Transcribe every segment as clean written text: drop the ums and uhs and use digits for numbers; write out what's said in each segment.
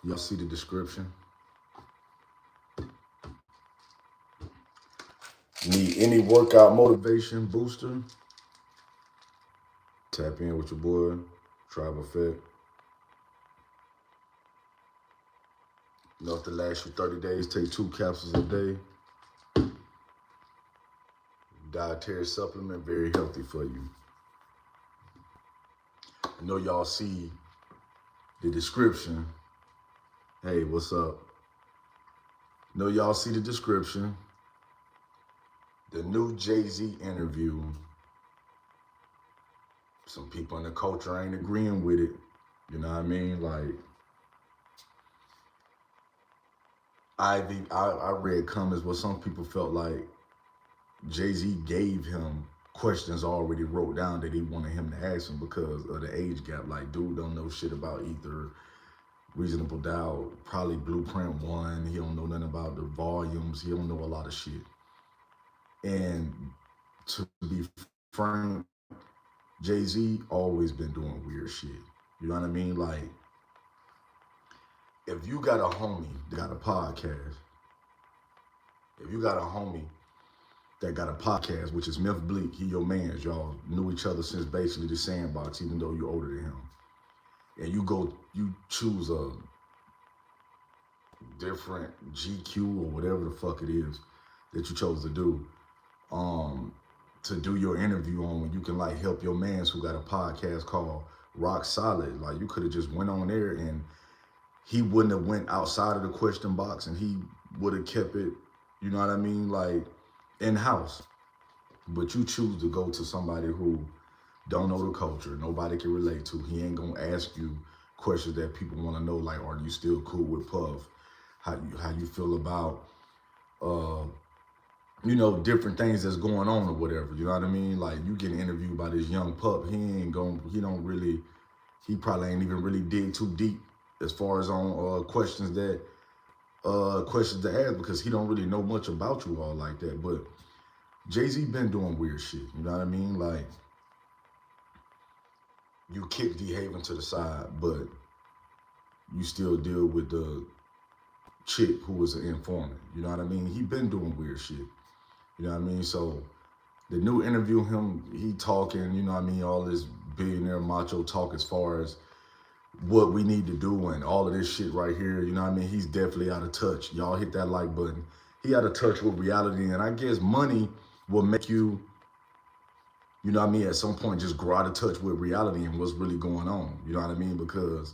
Y'all see the description? Need any workout motivation booster? Tap in with your boy, Tribe Effect. Enough to last you 30 days. Take 2 capsules a day. Dietary supplement, very healthy for you. I know y'all see the description. Hey, what's up? I know y'all see the description. The new Jay-Z interview. Some people in the culture ain't agreeing with it. You know what I mean? Like, I read comments where some people felt like Jay-Z gave him questions already wrote down that he wanted him to ask him because of the age gap. Like, dude don't know shit about either Reasonable Doubt, probably Blueprint 1. He don't know nothing about the volumes. He don't know a lot of shit. And to be frank, Jay-Z always been doing weird shit. You know what I mean? Like, if you got a homie that got a podcast, if you got a homie that got a podcast, which is Myth Bleak, he your mans, y'all knew each other since basically the Sandbox, even though you're older than him. And you choose a different GQ or whatever the fuck it is that you chose to do your interview on, when you can like help your mans who got a podcast called Rock Solid. Like, you could have just went on there and he wouldn't have went outside of the question box and he would have kept it, you know what I mean, like in-house. But you choose to go to somebody who don't know the culture, nobody can relate to. He ain't gonna ask you questions that people want to know, like, are you still cool with Puff? How you feel about different things that's going on or whatever. You know what I mean? Like, you get interviewed by this young pup, he probably ain't even really dig too deep as far as on questions to ask, because he don't really know much about you all like that. But Jay-Z been doing weird shit. You know what I mean? Like, you kick D Haven to the side, but you still deal with the chick who was an informant. You know what I mean? He been doing weird shit. You know what I mean? So the new interview, he talking, you know what I mean, all this billionaire macho talk as far as what we need to do and all of this shit right here. You know what I mean? He's definitely out of touch. Y'all hit that like button. He out of touch with reality. And I guess money will make you, you know what I mean, at some point just grow out of touch with reality and what's really going on. You know what I mean? Because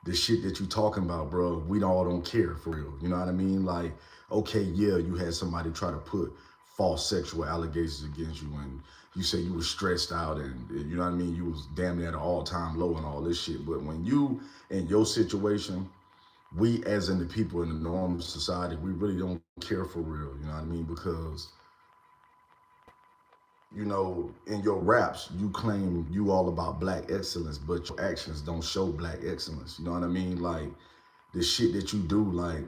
the shit that you talking about, bro, we all don't care for real. You know what I mean? Like, okay, yeah, you had somebody try to put false sexual allegations against you and you say you was stressed out and, you know what I mean, you was damn near at an all-time low and all this shit. But when you, in your situation, we as in the people in the normal society, we really don't care for real. You know what I mean? Because, you know, in your raps, you claim you all about black excellence, but your actions don't show black excellence. You know what I mean? Like, the shit that you do, like,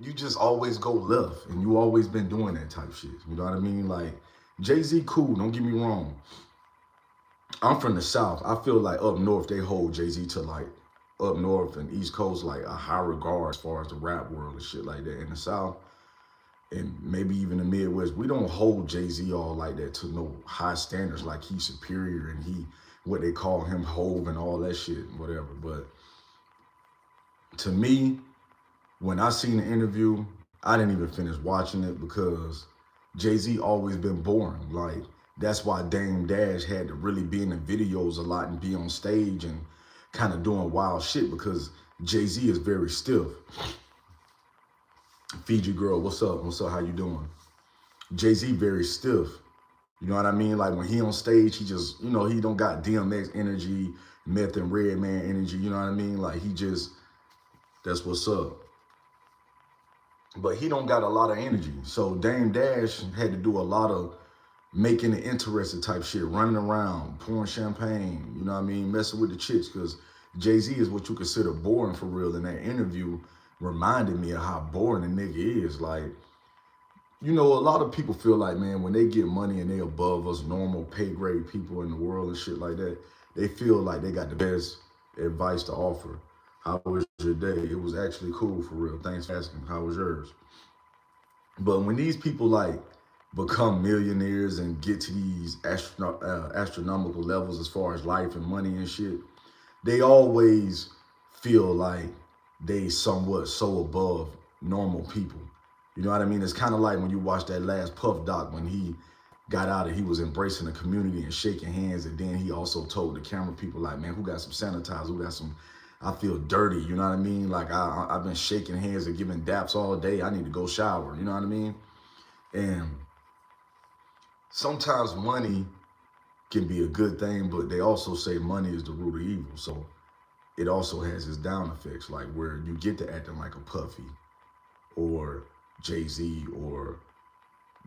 you just always go left, and you always been doing that type shit. You know what I mean? Like, Jay-Z cool, don't get me wrong. I'm from the South. I feel like up north, they hold Jay-Z to, like, up north and East Coast, like, a high regard as far as the rap world and shit like that. In the South, and maybe even the Midwest, we don't hold Jay-Z all like that to no high standards, like he's superior and he, what they call him, Hove and all that shit, whatever. But to me, when I seen the interview, I didn't even finish watching it because Jay-Z always been boring. Like, that's why Dame Dash had to really be in the videos a lot and be on stage and kind of doing wild shit, because Jay-Z is very stiff. Fiji girl, what's up? What's up? How you doing? Jay-Z very stiff. You know what I mean? Like, when he on stage, he just, you know, he don't got DMX energy, Meth and Redman energy. You know what I mean? Like, he just, that's what's up. But he don't got a lot of energy. So Dame Dash had to do a lot of making it interesting type shit, running around, pouring champagne, you know what I mean, messing with the chicks, because Jay-Z is what you consider boring for real. In that interview, reminded me of how boring the nigga is. Like, you know, a lot of people feel like, man, when they get money and they above us normal pay grade people in the world and shit like that, they feel like they got the best advice to offer. How was your day? It was actually cool for real. Thanks for asking. How was yours? But when these people like become millionaires and get to these astronomical levels as far as life and money and shit, they always feel like they somewhat so above normal people. You know what I mean? It's kind of like when you watch that last Puff doc when he got out and he was embracing the community and shaking hands, and then he also told the camera people like, man, who got some sanitizer? Who got some? I feel dirty. You know what I mean? Like I've been shaking hands and giving daps all day. I need to go shower. You know what I mean? And sometimes money can be a good thing, but they also say money is the root of evil. So it also has its down effects, like where you get to acting like a Puffy or Jay-Z or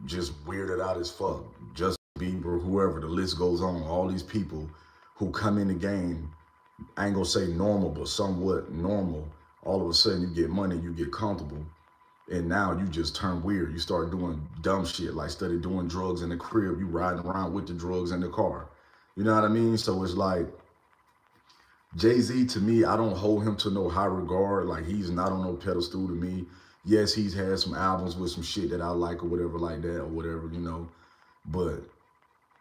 just weirded out as fuck, Justin Bieber, whoever, the list goes on. All these people who come in the game, I ain't gonna say normal, but somewhat normal. All of a sudden you get money, you get comfortable, and now you just turn weird. You start doing dumb shit, like started doing drugs in the crib. You riding around with the drugs in the car. You know what I mean? So it's like Jay-Z, to me, I don't hold him to no high regard. Like, he's not on no pedestal to me. Yes, he's had some albums with some shit that I like or whatever like that or whatever, you know. But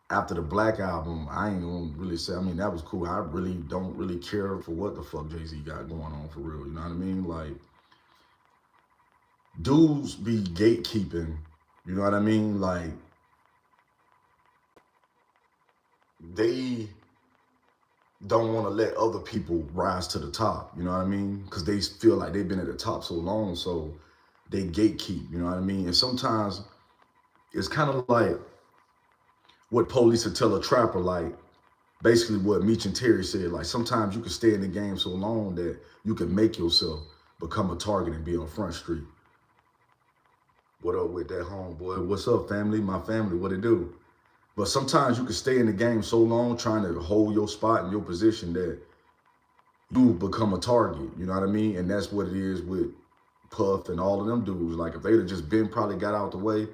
after the Black album, I ain't gonna really say, I mean, that was cool. I really don't really care for what the fuck Jay-Z got going on for real. You know what I mean? Like, dudes be gatekeeping, you know what I mean? Like, they don't want to let other people rise to the top, you know what I mean? Because they feel like they've been at the top so long, so they gatekeep, you know what I mean? And sometimes it's kind of like what police would tell a trapper, like basically what Meech and Terry said, like sometimes you can stay in the game so long that you can make yourself become a target and be on Front Street. What up with that homeboy? What's up, family? My family, what it do? But sometimes you can stay in the game so long trying to hold your spot and your position that you become a target, you know what I mean? And that's what it is with Puff and all of them dudes. Like, if they'd have just been probably got out the way,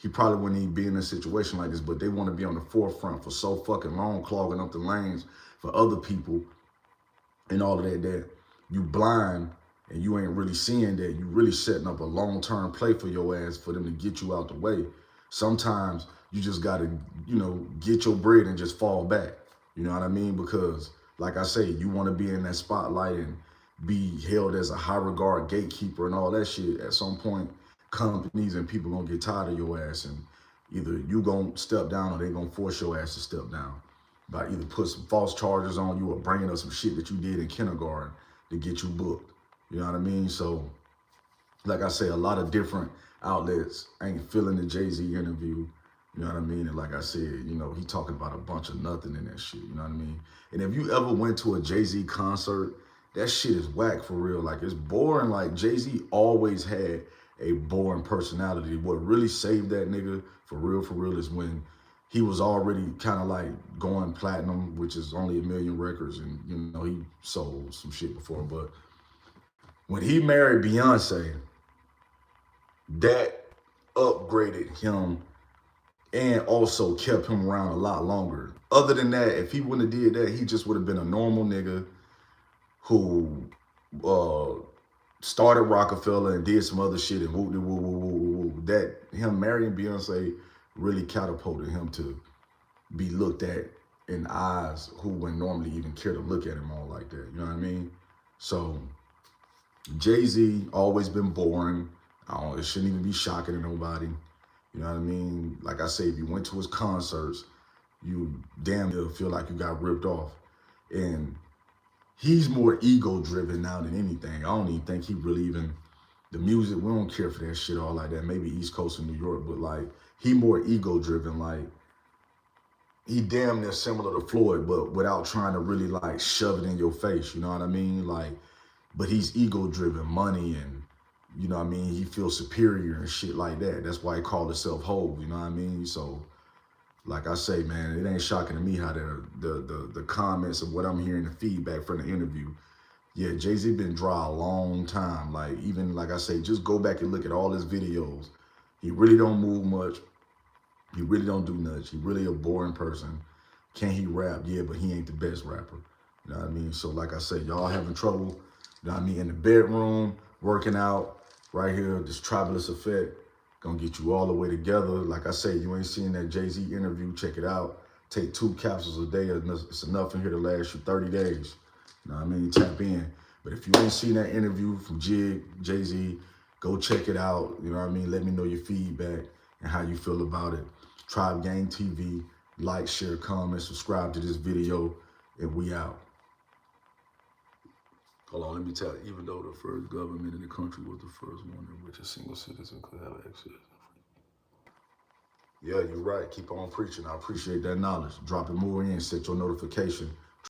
he probably wouldn't even be in a situation like this. But they want to be on the forefront for so fucking long, clogging up the lanes for other people and all of that you blind and you ain't really seeing that you really setting up a long-term play for your ass for them to get you out the way. Sometimes you just got to, you know, get your bread and just fall back. You know what I mean? Because, like I say, you want to be in that spotlight and be held as a high regard gatekeeper and all that shit. At some point, companies and people gonna get tired of your ass, and either you gonna step down or they gonna force your ass to step down by either put some false charges on you or bringing up some shit that you did in kindergarten to get you booked. You know what I mean? So, like I say, a lot of different outlets ain't feeling the Jay-Z interview. You know what I mean? And like I said, you know, he talking about a bunch of nothing in that shit. You know what I mean? And if you ever went to a Jay-Z concert, that shit is whack for real. Like, it's boring. Like, Jay-Z always had a boring personality. What really saved that nigga for real is when he was already kind of like going platinum, which is only 1 million records. And, you know, he sold some shit before. But when he married Beyonce, that upgraded him and also kept him around a lot longer. Other than that, if he wouldn't have did that, he just would have been a normal nigga who started Rockefeller and did some other shit and woo woo woo woo woo. That him marrying Beyonce really catapulted him to be looked at in eyes who wouldn't normally even care to look at him all like that. You know what I mean? So Jay-Z always been boring. It shouldn't even be shocking to nobody. You know what I mean? Like I say, if you went to his concerts, you damn near feel like you got ripped off. And he's more ego driven now than anything. I don't even think he really even, the music, we don't care for that shit all like that. Maybe East Coast and New York, but like, he more ego driven. Like, he damn near similar to Floyd, but without trying to really like shove it in your face. You know what I mean? Like, but he's ego driven, money, and you know what I mean? He feels superior and shit like that. That's why he called himself Hov, you know what I mean? So, like I say, man, it ain't shocking to me how the comments of what I'm hearing, the feedback from the interview. Yeah, Jay-Z been dry a long time. Like, even, like I say, just go back and look at all his videos. He really don't move much. He really don't do much. He really a boring person. Can he rap? Yeah, but he ain't the best rapper. You know what I mean? So like I said, y'all having trouble, you know what I mean, in the bedroom, working out, right here, this Tribalist Effect, gonna get you all the way together. Like I say, you ain't seen that Jay-Z interview, check it out. Take 2 capsules a day, it's enough in here to last you 30 days. You know what I mean? Tap in. But if you ain't seen that interview from Jig, Jay-Z, go check it out. You know what I mean? Let me know your feedback and how you feel about it. Tribe Gang TV, like, share, comment, subscribe to this video, and we out. Hold on, let me tell you, even though the first government in the country was the first one in which a single citizen could have access. Yeah, you're right. Keep on preaching. I appreciate that knowledge. Drop it more in, set your notification.